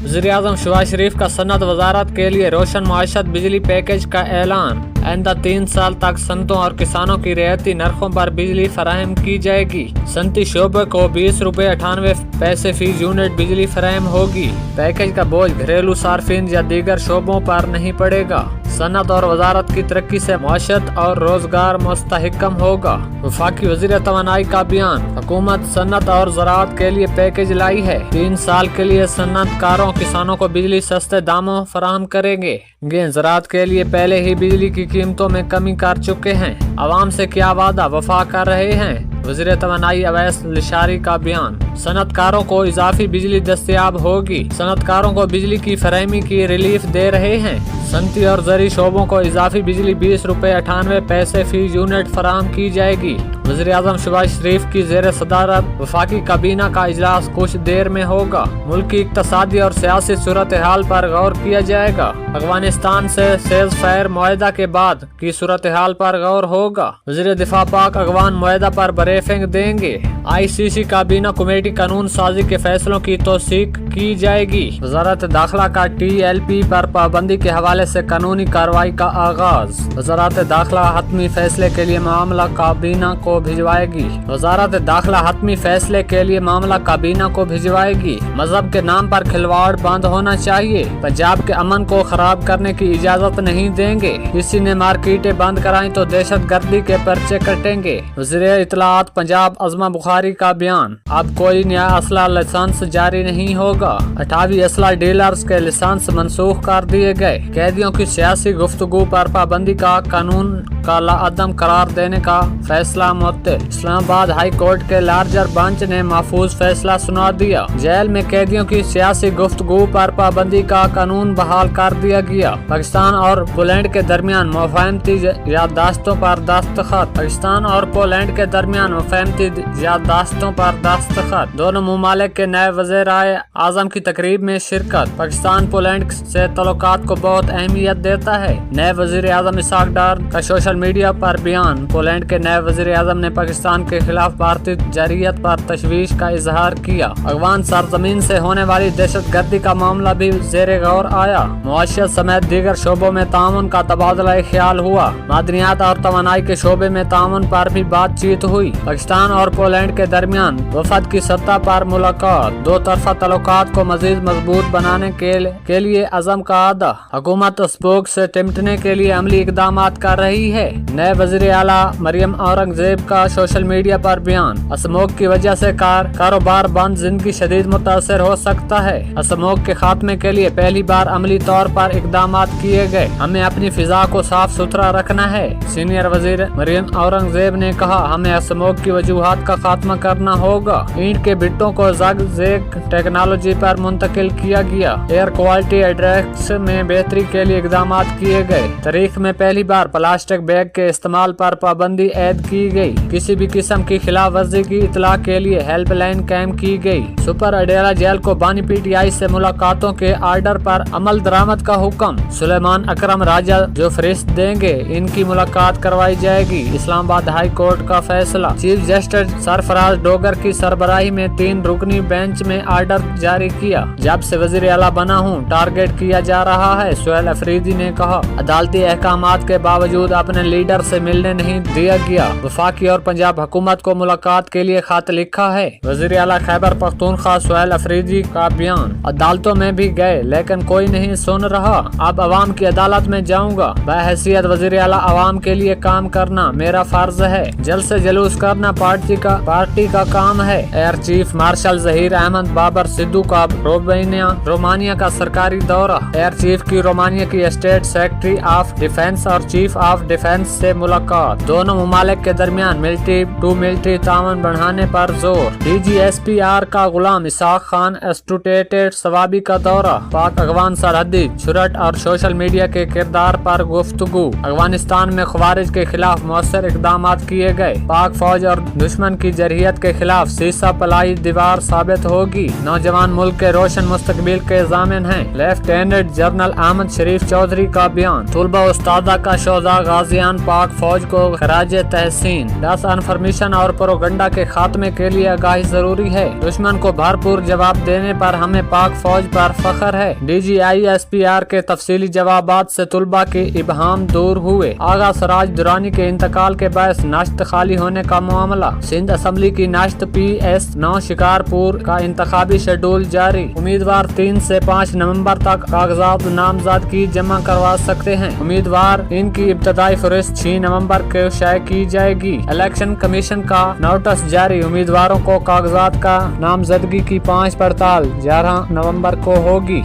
वज़ीर-ए-आज़म शहबाज शरीफ का सनअत वजारत के लिए रोशन माशत बिजली पैकेज का ऐलान। आइंदा 3 साल तक सनतों और किसानों की रियायती नरखों पर बिजली फराहम की जाएगी। सनती शोबे को 20 रुपये 98 पैसे फी यूनिट बिजली फराहम होगी। पैकेज का बोझ घरेलू सार्फिन या दीगर शोबों पर नहीं पड़ेगा। सनअत और वजारत की तरक्की से माशत और रोजगार मुस्तहकम होगा। वफाकी वज़ीर तवानाई का बयान। हुकूमत सनअत और ज़राअत के लिए पैकेज लाई है। 3 साल के लिए सनअतकारों किसानों को बिजली सस्ते दामों फराहम करेंगे। ज़राअत के लिए पहले ही बिजली की कीमतों में कमी कर चुके हैं। आवाम से क्या वादा वफा कर रहे हैं। वज़ीर तवानाई अवैस लिशारी का बयान। सनअतकारों को इजाफी बिजली दस्तयाब होगी। सनअतकारों को बिजली की फरहमी की रिलीफ दे रहे हैं। सनती और ज़री शोबों को इजाफी बिजली 20 रुपये 98 पैसे फी यूनिट फराहम की जाएगी। वज़ीर-ए-आज़म शहबाज शरीफ की ज़ेर सदारत वफाकी काबीना का इजलास कुछ देर में होगा। मुल्क की इक़्तिसादी और सियासी सूरत हाल पर गौर किया जाएगा। अफगानिस्तान से सेज़ फायर मुआहदा के बाद की सूरत हाल पर गौर होगा। वज़ीर दिफा पाक अफगान मुआहदा पर ब्रीफिंग देंगे। ICC काबीना कमेटी कानून साजी के फैसलों की तौसीक की जाएगी। वज़ारत दाखिला का TLP पर पाबंदी के हवाले से कानूनी कार्रवाई का आगाज। वज़ारत दाखिला हतमी फैसले के लिए मामला काबीना को भिजवाएगी। वज़ारत दाखिला हतमी फैसले के लिए मामला काबीना को भिजवाएगी। मजहब के नाम पर खिलवाड़ बंद होना चाहिए। पंजाब के अमन को खराब करने की इजाजत नहीं देंगे। किसी ने मार्केटें बंद कराई तो दहशत गर्दी के पर्चे कटेंगे। वज़ीर इत्तलाआत पंजाब अज़मा बुखारी का बयान। अब कोई नया असला लाइसेंस जारी नहीं होगा। 28 असला डीलर्स के लाइसेंस मनसूख कर दिए गए। कैदियों की सियासी गुफ्तगू पर पाबंदी का कानून का लाअदम करार देने का फैसला मुअत्तल। इस्लामाबाद हाई कोर्ट के लार्जर बेंच ने महफूज फैसला सुना दिया। जेल में कैदियों की सियासी गुफ्तगू पर पाबंदी का कानून बहाल कर दिया गया। पाकिस्तान और पोलैंड के दरमियान मुफाहमती याददाश्तों पर दस्तखत। पाकिस्तान और पोलैंड के दरमियान मुफाहमती याददाश्तों पर दस्तखत। दोनों मुमालिक के नए वज़ीर-ए-आज़म की तकरीब में शिरकत। पाकिस्तान पोलैंड से तल्लुकात को बहुत अहमियत देता है। नए वज़ीर-ए-आज़म इसहाक डार का सोशल मीडिया पर बयान। पोलैंड के नए वज़ीर-ए-आज़म ने पाकिस्तान के खिलाफ भारतीय जारियत पर तशवीश का इजहार किया। अफगान सरजमीन से होने वाली दहशत गर्दी का मामला भी ज़ेरे गौर आया। मुआशियत समेत दीगर शोबों में ताउन का तबादला ख्याल हुआ। मादनियात और तवानाई के शोबे में ताउन पर भी बातचीत हुई। पाकिस्तान और पोलैंड के दरमियान वफद की सतह पर मुलाकात। दो तरफा तल्लुकात को मजीद मजबूत बनाने के लिए अज़म का आदा। हुकूमत स्पोक से निपटने के लिए अमली इकदाम कर रही है। नए वज़ीर आला मरियम औरंगजेब का सोशल मीडिया पर बयान। स्मोक की वजह से कारोबार बंद, जिंदगी शदीद मुतासर हो सकता है। स्मोक के खात्मे के लिए पहली बार अमली तौर पर इकदाम किए गए। हमें अपनी फिजा को साफ सुथरा रखना है। सीनियर वज़ीर मरियम औरंगजेब ने कहा, हमें स्मोक की वजूहात का खात्मा करना होगा। ईंट के बिट्टों को ज़ग-ज़ेग टेक्नोलॉजी पर मुंतकिल किया गया। एयर क्वालिटी इंडेक्स में बेहतरी के लिए इकदाम किए गए। तारीख में पहली बार प्लास्टिक बैग के इस्तेमाल पर पाबंदी ऐद की गई। किसी भी किस्म की खिलाफ वर्जी की इतला के लिए हेल्पलाइन कायम की गई। सुपर अडेला जेल को बानी PTI से मुलाकातों के आर्डर पर अमल दरामद का हुक्म। सुलेमान अकरम राजा जो फरिश्त देंगे, इनकी मुलाकात करवाई जाएगी। इस्लामाबाद हाई कोर्ट का फैसला। चीफ जस्टिस सरफराज डोगर की सरबराही में 3 रुकनी बेंच में आर्डर जारी किया। जब से वज़ीर आला बना हूँ टारगेट किया जा रहा है, सोहेल अफरीदी ने कहा। अदालती अहकामात के बावजूद अपने लीडर से मिलने नहीं दिया गया। वफाकी और पंजाब हुकूमत को मुलाकात के लिए खत लिखा है। वज़ीर आला खैबर पख्तूनख्वा सोहेल अफरीदी का बयान। अदालतों में भी गए लेकिन कोई नहीं सुन रहा। अब अवाम की अदालत में जाऊंगा। बहैसियत वज़ीर आला अवाम के लिए काम करना मेरा फर्ज है। जल्द से जुलूस करना पार्टी का काम है। Air chief marshal Zaheer Ahmed Babar Sidhu का रोमानिया का सरकारी दौरा। एयर चीफ की रोमानिया की स्टेट सेक्रेटरी ऑफ डिफेंस और चीफ ऑफ डिफेंस से मुलाकात। दोनों मुमालिक के दरमियान मिलिट्री ताउन बढ़ाने पर जोर। DGSPR का गुलाम इसहाक खान एस्टुटेटेड सवाबी का दौरा। पाक अफगान सरहदी छुरट और सोशल मीडिया के किरदार पर गुफ्तगू। अफगानिस्तान में खवारिज के खिलाफ मौसर इकदाम किए गए। पाक फौज और दुश्मन की जरहियत के खिलाफ सीसा पलाई दीवार साबित होगी। नौजवान मुल्क के रोशन मुस्तकबिल के ज़ामिन हैं। लेफ्टिनेंट जनरल अहमद शरीफ चौधरी का बयान। तुलबा उस्तादा का शोधा गाजियान पाक फौज को खराज तहसीन। ڈس انفارمیشن اور پروگنڈا کے خاتمے کے لیے آگاہی ضروری ہے۔ دشمن کو بھرپور جواب دینے پر ہمیں پاک فوج پر فخر ہے۔ DGISPR کے تفصیلی جوابات سے طلباء کے ابہام دور ہوئے۔ آغا سراج درانی کے انتقال کے باعث نشست خالی ہونے کا معاملہ۔ سندھ اسمبلی کی نشست PS9 شکارپور کا انتخابی شیڈول جاری۔ امیدوار 3 سے 5 نومبر تک کاغذات نامزدگی جمع کروا سکتے ہیں۔ امیدوار ان کی ابتدائی فہرست 6 نومبر کو شائع کی جائے گی۔ الیکشن کمیشن کا نوٹس جاری۔ امیدواروں کو کاغذات کا نامزدگی کی 5 پڑتال 11 نومبر کو ہوگی۔